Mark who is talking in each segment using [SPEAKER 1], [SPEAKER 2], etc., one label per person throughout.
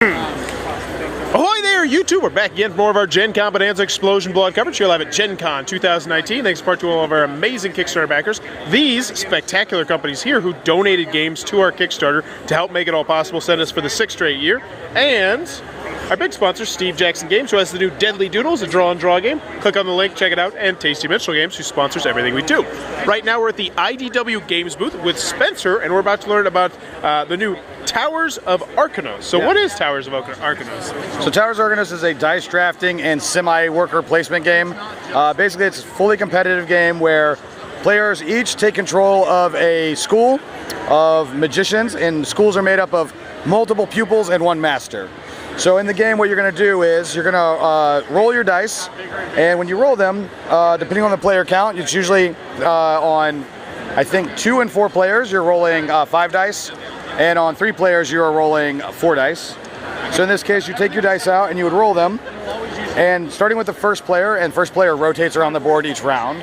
[SPEAKER 1] Ahoy there, YouTube! We're back again for more of our Gencon Bonanza Explosion Blood coverage here live at Gencon 2019. Thanks in part to all of our amazing Kickstarter backers. These spectacular companies here who donated games to our Kickstarter to help make it all possible, sent us for the 6th straight year. And our big sponsor, Steve Jackson Games, who has the new Deadly Doodles, a draw-and-draw game. Click on the link, check it out, and Tasty Minstrel Games, who sponsors everything we do. Right now we're at the IDW Games booth with Spencer, and we're about to learn about the new Towers of Arkhanos. So what is Towers of Arkhanos?
[SPEAKER 2] So Towers of Arkhanos is a dice drafting and semi-worker placement game. Basically, it's a fully competitive game where players each take control of a school of magicians, and schools are made up of multiple pupils and one master. So in the game, what you're going to do is you're going to roll your dice, and when you roll them, depending on the player count, it's usually on, I think, 2 and 4 players, you're rolling 5 dice, and on 3 players, you're rolling 4 dice. So in this case, you take your dice out and you would roll them, and starting with the first player, and first player rotates around the board each round.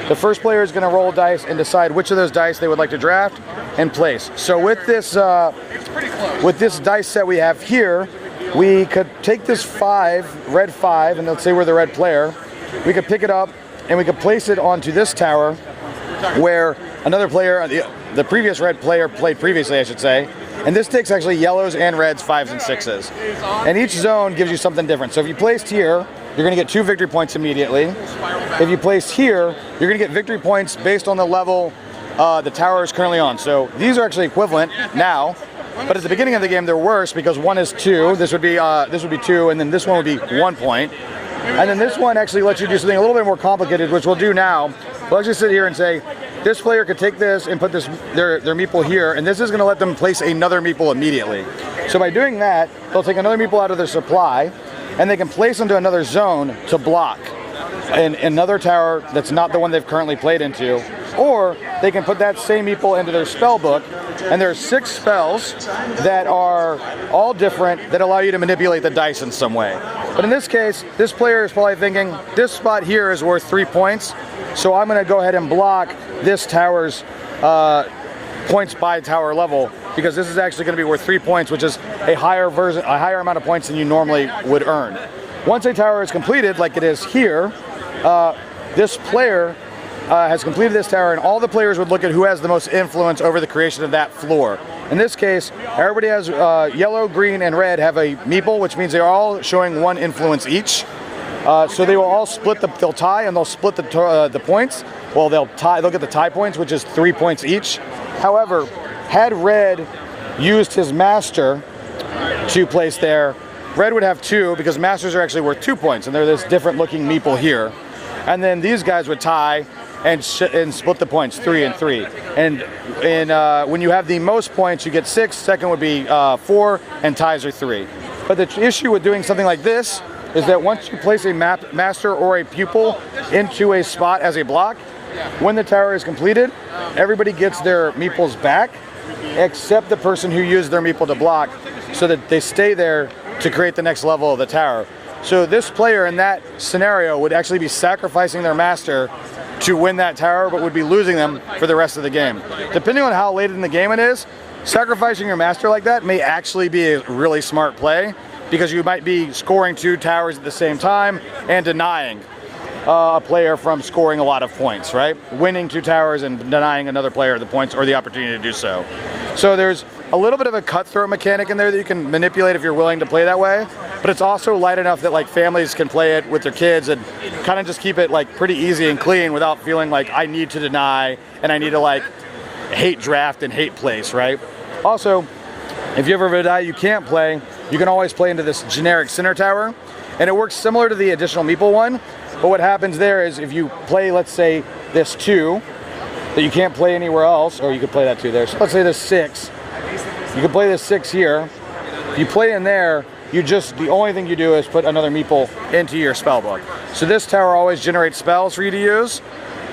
[SPEAKER 2] The first player is going to roll dice and decide which of those dice they would like to draft and place. So with this dice set we have here, we could take this red 5, and let's say we're the red player. We could pick it up and we could place it onto this tower where another player, the previous red player played previously, I should say. And this takes actually yellows and reds, 5s and 6s. And each zone gives you something different. So if you placed here, you're going to get 2 victory points immediately. If you place here, you're going to get victory points based on the level the tower is currently on. So these are actually equivalent now. But at the beginning of the game, they're worse because one is 2. This would be 2, and then this one would be 1 point. And then this one actually lets you do something a little bit more complicated, which we'll do now. We'll actually sit here and say, this player could take this and put their meeple here, and this is going to let them place another meeple immediately. So by doing that, they'll take another meeple out of their supply, and they can place into another zone to block in another tower that's not the one they've currently played into. Or they can put that same meeple into their spell book, and there are 6 spells that are all different that allow you to manipulate the dice in some way. But in this case, this player is probably thinking, this spot here is worth 3 points, so I'm going to go ahead and block this tower's points by tower level, because this is actually going to be worth 3 points, which is a higher amount of points than you normally would earn. Once a tower is completed, like it is here, this player has completed this tower, and all the players would look at who has the most influence over the creation of that floor. In this case, everybody has yellow, green, and red have a meeple, which means they're all showing 1 influence each. So they will all split they'll tie, and they'll split the points. Well, they'll get the tie points, which is 3 points each. However, had red used his master to place there, red would have 2 because masters are actually worth 2 points, and they're this different looking meeple here. And then these guys would tie and split the points, 3 and 3. And when you have the most points, you get 6. Second would be 4, and ties are 3. But the issue with doing something like this is that once you place a master or a pupil into a spot as a block, when the tower is completed, everybody gets their meeples back, except the person who used their meeple to block, so that they stay there to create the next level of the tower. So this player in that scenario would actually be sacrificing their master to win that tower, but would be losing them for the rest of the game. Depending on how late in the game it is, sacrificing your master like that may actually be a really smart play, because you might be scoring 2 towers at the same time and denying a player from scoring a lot of points, right? Winning 2 towers and denying another player the points or the opportunity to do so. So there's a little bit of a cutthroat mechanic in there that you can manipulate if you're willing to play that way, but it's also light enough that like families can play it with their kids and kind of just keep it like pretty easy and clean without feeling like I need to deny and I need to like hate draft and hate place, right? Also, if you ever have a die you can't play, you can always play into this generic center tower, and it works similar to the additional meeple one. But what happens there is if you play, let's say, this 2 that you can't play anywhere else, or you could play that 2 there. So let's say this 6. You can play this 6 here. If you play in there, the only thing you do is put another meeple into your spell book. So this tower always generates spells for you to use,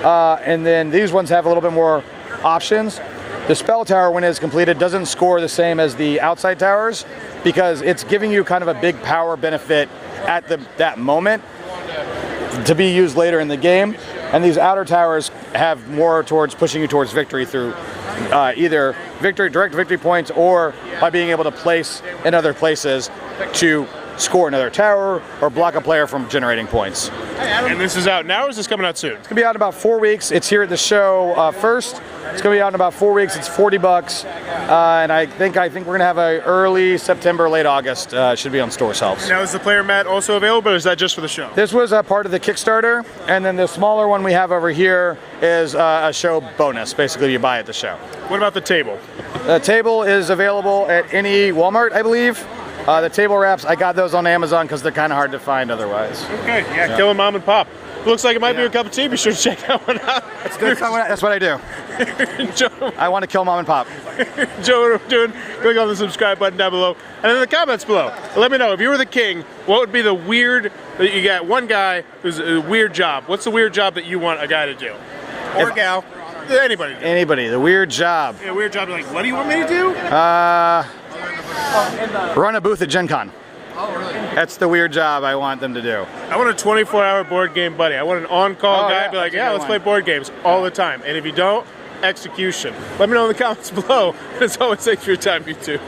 [SPEAKER 2] and then these ones have a little bit more options. The spell tower, when it's completed, doesn't score the same as the outside towers because it's giving you kind of a big power benefit at that moment to be used later in the game. And these outer towers have more towards pushing you towards victory through either direct victory points or by being able to place in other places to score another tower or block a player from generating points.
[SPEAKER 1] And this is out now, or is this coming out soon?
[SPEAKER 2] It's gonna be out in about 4 weeks. It's here at the show first. It's gonna be out in about 4 weeks. It's $40, and I think we're gonna have a early September, late August. Should be on store shelves.
[SPEAKER 1] Now, is the player mat also available, or is that just for the show?
[SPEAKER 2] This was a part of the Kickstarter, and then the smaller one we have over here is a show bonus. Basically, you buy at the show.
[SPEAKER 1] What about the table?
[SPEAKER 2] The table is available at any Walmart, I believe. The table wraps, I got those on Amazon because they're kind of hard to find otherwise.
[SPEAKER 1] Okay, yeah, killing mom and pop. Looks like it might be a cup of tea. Be sure to check that one out.
[SPEAKER 2] That's what I do.
[SPEAKER 1] Joe,
[SPEAKER 2] I want to kill mom and pop.
[SPEAKER 1] Joe, what we're doing, click on the subscribe button down below. And in the comments below, let me know, if you were the king, what would be the weird, you got one guy who's a weird job. What's the weird job that you want a guy to do? Or a gal. Anybody.
[SPEAKER 2] Anybody, the weird job.
[SPEAKER 1] Yeah, weird job, like, what do you want me to do?
[SPEAKER 2] Run a booth at Gencon.
[SPEAKER 3] Oh, really?
[SPEAKER 2] That's the weird job I want them to do.
[SPEAKER 1] I want a 24-hour board game buddy. I want an on-call guy,
[SPEAKER 2] yeah,
[SPEAKER 1] be like,
[SPEAKER 2] that's a
[SPEAKER 1] yeah,
[SPEAKER 2] good
[SPEAKER 1] let's
[SPEAKER 2] one.
[SPEAKER 1] play board games all the time. And if you don't, execution. Let me know in the comments below. And as always, thanks for your time, YouTube.